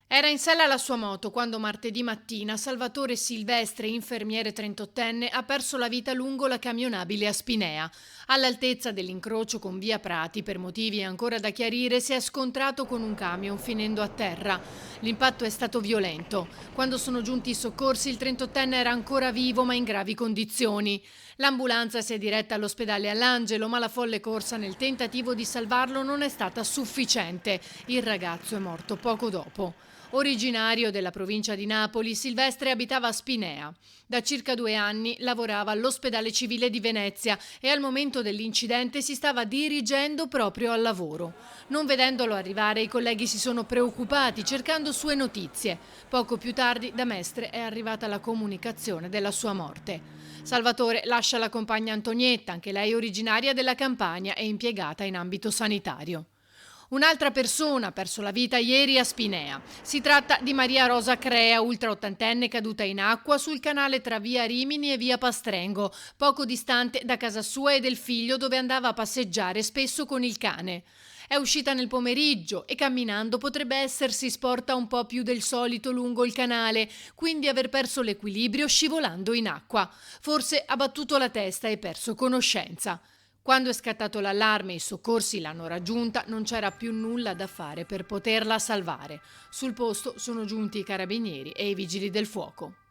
Era in sella alla sua moto quando martedì mattina Salvatore Silvestre, infermiere 38enne, ha perso la vita lungo la camionabile a Spinea. All'altezza dell'incrocio con via Prati, per motivi ancora da chiarire, si è scontrato con un camion finendo a terra. L'impatto è stato violento. Quando sono giunti i soccorsi il 38enne era ancora vivo ma in gravi condizioni. L'ambulanza si è diretta all'ospedale All'Angelo, ma la folle corsa nel tentativo di salvarlo non è stata sufficiente. Il ragazzo è morto poco dopo. Originario della provincia di Napoli, Silvestre abitava a Spinea. Da circa 2 anni lavorava all'ospedale civile di Venezia e al momento dell'incidente si stava dirigendo proprio al lavoro. Non vedendolo arrivare, i colleghi si sono preoccupati cercando sue notizie. Poco più tardi da Mestre è arrivata la comunicazione della sua morte. Salvatore lascia la compagna Antonietta, anche lei originaria della Campania e impiegata in ambito sanitario. Un'altra persona ha perso la vita ieri a Spinea. Si tratta di Maria Rosa Crea, ultra ottantenne caduta in acqua sul canale tra via Rimini e via Pastrengo, poco distante da casa sua e del figlio dove andava a passeggiare spesso con il cane. È uscita nel pomeriggio e camminando potrebbe essersi sporta un po' più del solito lungo il canale, quindi aver perso l'equilibrio scivolando in acqua. Forse ha battuto la testa e perso conoscenza. Quando è scattato l'allarme e i soccorsi l'hanno raggiunta, non c'era più nulla da fare per poterla salvare. Sul posto sono giunti i carabinieri e i vigili del fuoco.